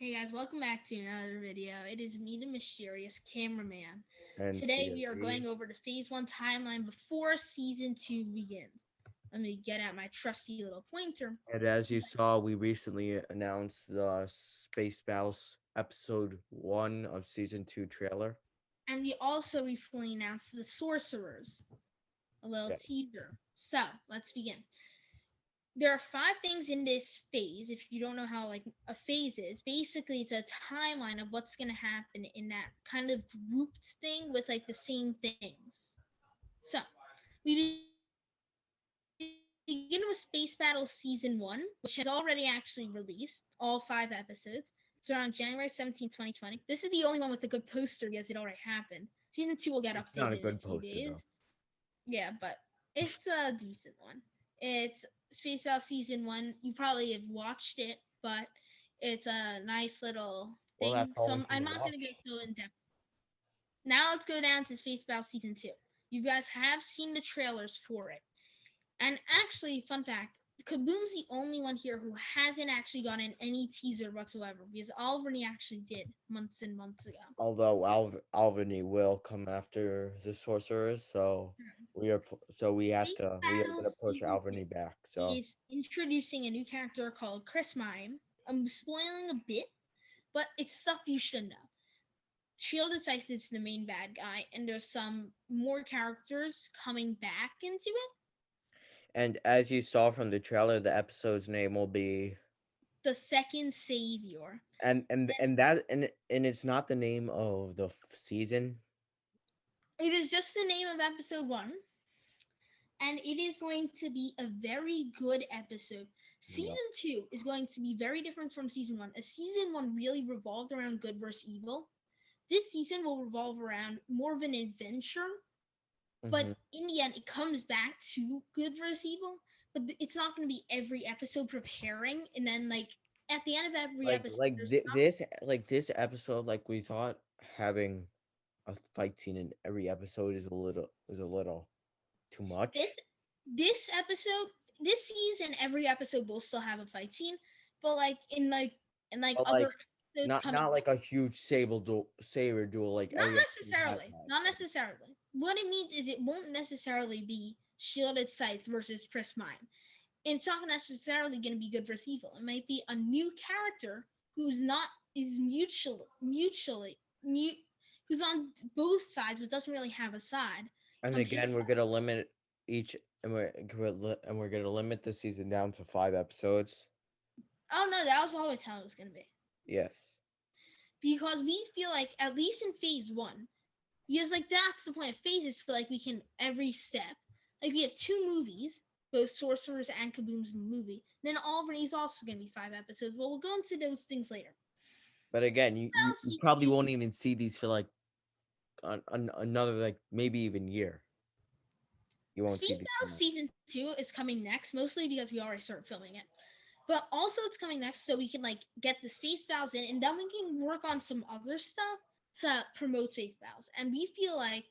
Hey guys, welcome back to another video. It is me, the Mysterious Cameraman. And Today we are COD. going over the Phase 1 timeline before Season 2 begins. Let me get out my trusty little pointer. And as you saw, we recently announced the Space Battles episode 1 of season 2 trailer. And we also recently announced the Sorcerers, a little Yeah. teaser. So, let's begin. There are 5 things in this phase. If you don't know how a phase is, basically it's a timeline of what's going to happen in that kind of grouped thing with the same things. So, we begin with Space Battle Season 1, which has already actually released all 5 episodes. It's around January 17th, 2020. This is the only one with a good poster because it already happened. Season 2 will get updated in a It's few not a days. good poster, though. Yeah, but it's a decent one. It's Space Battle Season 1. You probably have watched it, but it's a nice little Well, thing. that's all So we I'm can not going to go watch. so in depth. Now let's go down to Space Battle Season 2. You guys have seen the trailers for it. And actually, fun fact, Kaboom's the only one here who hasn't actually gotten any teaser whatsoever because Alverny actually did months and months ago. Although Alverny will come after the Sorcerers, so Space we are Battle gonna push Season 2 Alverny back. So is introducing a new character called Chris Mime. I'm spoiling a bit, but it's stuff you should know. Shield decides it's the main bad guy, and there's some more characters coming back into it. and as you saw from the trailer, the episode's name will be The second savior. and it's not the name of the season. It is just the name of episode 1, and it is going to be a very good episode. No. Season 2 is going to be very different from season 1. As season 1 really revolved around good versus evil, this season will revolve around more of an adventure, but Hmm. in the end, it comes back to good versus evil. But it's not going to be every episode preparing, and then at the end of every episode, there's not This episode, like we thought, having a fight scene in every episode is a little too this much. this episode, this season. Every episode will still have a fight scene, but But other like episodes coming. not like a huge saber duel like Not every episode has necessarily. had. Not necessarily. What it means is it won't necessarily be Shielded Scythe versus Chris Mime. It's not necessarily going to be good versus evil. It might be a new character who's not is who's on both sides but doesn't really have a side. And Compete. again, we're gonna limit each and we're gonna limit the season down to 5 episodes. Oh no, that was always how it was going to be. Yes. Because we feel like at least in phase 1, because that's the point of phases. So we can every step. We have 2 movies, both Sorcerers and Kaboom's movie. And then Alverny is also going to be 5 episodes. Well, we'll go into those things later. But again, you Season probably 2. won't even see these for like another like maybe even year. You won't see Space these for Battle much. Season 2 is coming next, mostly because we already started filming it. But also it's coming next so we can get the space battles in, and then we can work on some other stuff to promote space battles. And we feel like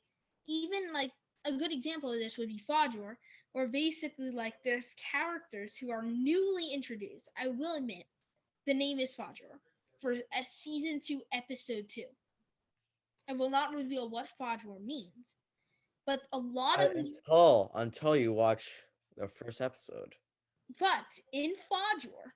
even a good example of this would be Fodor, where basically there's characters who are newly introduced. I will admit the name is Fodor for a season 2 episode 2. I will not reveal what Fodor means, but a lot of Until you watch the first episode. but in Fodor,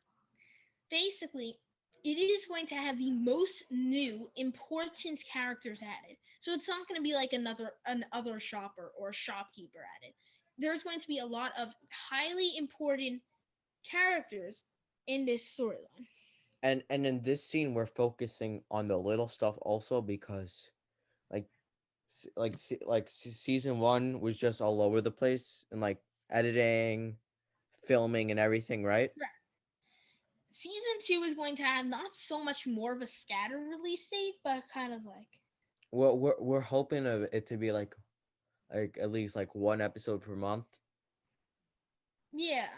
basically it is going to have the most new important characters added. So it's not going to be like another shopper or shopkeeper added. There's going to be a lot of highly important characters in this storyline. And in this scene, we're focusing on the little stuff also because like season 1 was just all over the place and like editing, filming, and everything, right? Right. Season 2 is going to have not so much more of a scattered release date, but kind of We're hoping of it to be like at least like one episode per month, yeah.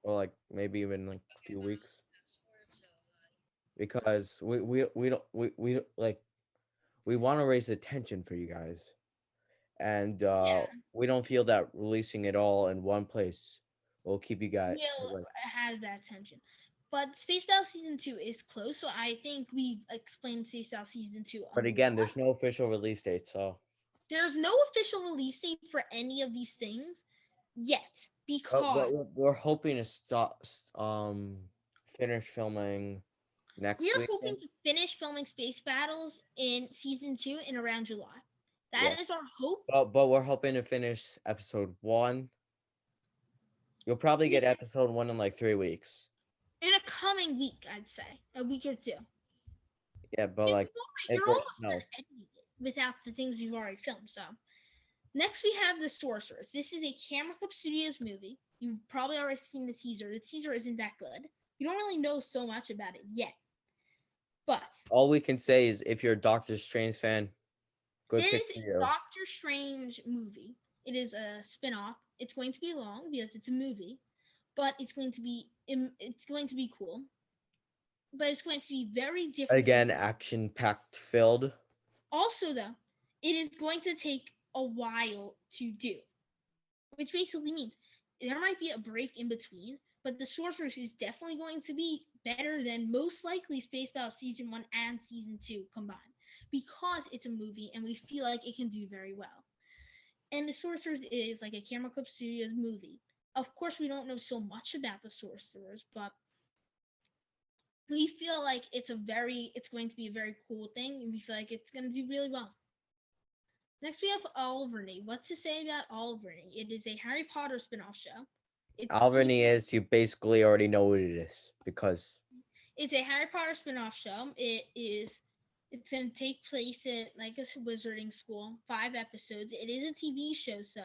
or like maybe even like a few weeks, because we don't like we want to raise attention for you guys, and Yeah. we don't feel that releasing it all in one place will keep you guys Will like have that tension. But Space Battle Season 2 is close, so I think we've explained Space Battle Season 2 a But again, lot. there's no official release date, so. There's no official release date for any of these things yet But because we're hoping to finish filming we next are weekend. hoping to finish filming Space Battles in Season 2 in around July. Yeah. That is our hope. But we're hoping to finish episode 1. You'll probably Yeah, get episode 1 in like 3 weeks. in a coming week, I'd say. A week or two. Yeah, but And like you're it goes almost snow. done editing it without the things we've already filmed. So next we have The Sorcerers. This is a CameraClip Studios movie. You've probably already seen the teaser. The teaser isn't that good. You don't really know so much about it yet. But All we can say is if you're a Doctor Strange fan, good it pick is for a you. Doctor Strange movie. It is a spin-off. It's going to be long because it's a movie, but it's going to be cool. But it's going to be very different. Again, action packed filled. Also, though, it is going to take a while to do, which basically means there might be a break in between, but The Sorcerers is definitely going to be better than most likely Space Battle Season 1 and Season 2 combined because it's a movie and we feel like it can do very well. And The Sorcerers is like a CameraClip Studios movie. Of course, we don't know so much about The Sorcerers, but we feel like it's going to be a very cool thing, and we feel like it's going to do really well. Next, we have Alverny. What to say about Alverny? It is a Harry Potter spin-off show. Alverny is, you basically already know what it is because It's a Harry Potter spin-off show. It's going to take place at like a wizarding school. 5 episodes. It is a TV show, so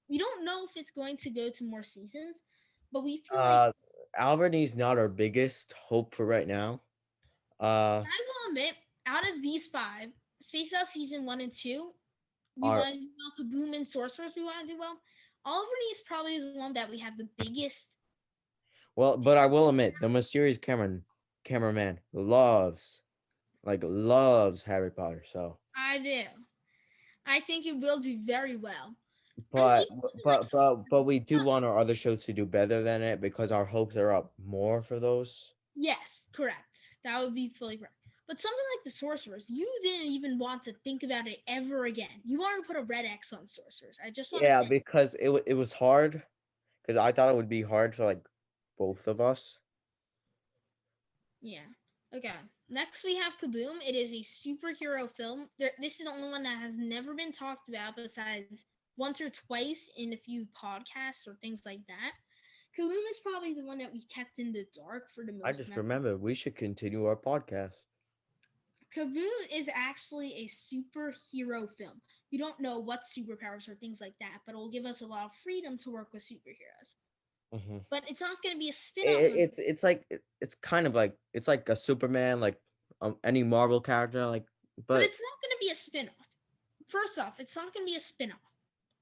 we don't know if it's going to go to more seasons, but we feel like Alverny's not our biggest hope for right now. I will admit, out of these 5, Space Battle Season 1 and 2, we Our want to do well. Kaboom and Sorcerers, we want to do well. Alverny is probably the one that we have the biggest. Well, but I will admit, the Mysterious Cameraman loves Harry Potter. So, I do. I think it will do very well. And but even we do want our other shows to do better than it because our hopes are up more for those. yes, correct. That would be fully correct. But something like the Sorcerers, you didn't even want to think about it ever again. You wanted to put a red X on Sorcerers. I just want to Yeah, say. because it was hard because I thought it would be hard for like both of us. Yeah. Okay. Next, we have Kaboom. It is a superhero film. This is the only one that has never been talked about besides once or twice in a few podcasts or things like that. Kaboom is probably the one that we kept in the dark for the I most just amount. remembered we should continue our podcast. Kaboom is actually a superhero film. We don't know what superpowers or things like that, but it will give us a lot of freedom to work with superheroes. Mm-hmm. But it's not going to be a spin-off movie. It's kind of like it's like a Superman, like any Marvel character, like, But but it's not going to be a spin-off. First off, it's not going to be a spin-off.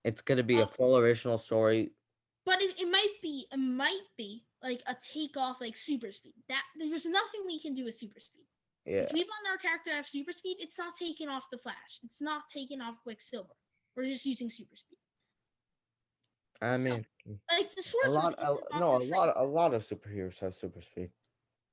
it's gonna be Uh, a full original story. but it might be like a takeoff like super speed. That there's nothing we can do with super speed. Yeah, If we want our character to have super speed, it's not taking off the Flash. It's not taking off Quicksilver. We're just using super speed. I So, mean, like the Sorcerers is a no, Doctor Strange. a lot of superheroes have super speed.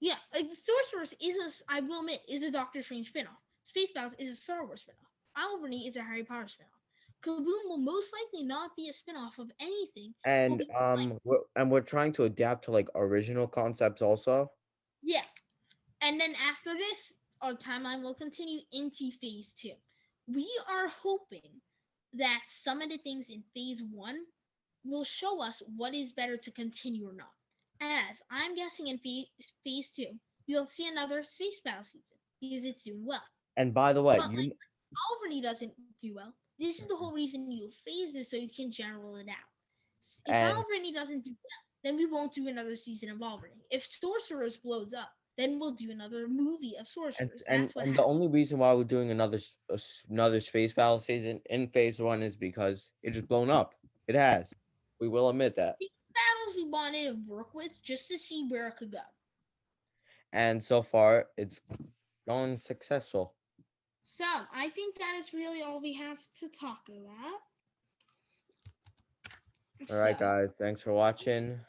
Yeah, like the Sorcerers is I will admit, is a Doctor Strange spinoff. Space Battles is a Star Wars spinoff. Alverny is a Harry Potter spinoff. Kaboom will most likely not be a spinoff of anything. But And we like we're trying to adapt to like original concepts also. yeah. And then after this, our timeline will continue into phase 2. We are hoping that some of the things in phase 1 will show us what is better to continue or not. As I'm guessing in phase 2, we'll see another Space Battle season because it's doing well. And by the way, But like Alverny doesn't do well. This is the whole reason you phase this so you can general it out. If and Alverny doesn't do well, then we won't do another season of Alverny. If Sorcerers blows up, then we'll do another movie of Sorcerers. That's what and the happens. only reason why we're doing another Space Battle season in phase 1 is because it just blown up. It has. We will admit that. Battles we wanted to work with just to see where it could go. And so far, it's gone successful. So I think that is really all we have to talk about. All right, guys. Thanks for watching.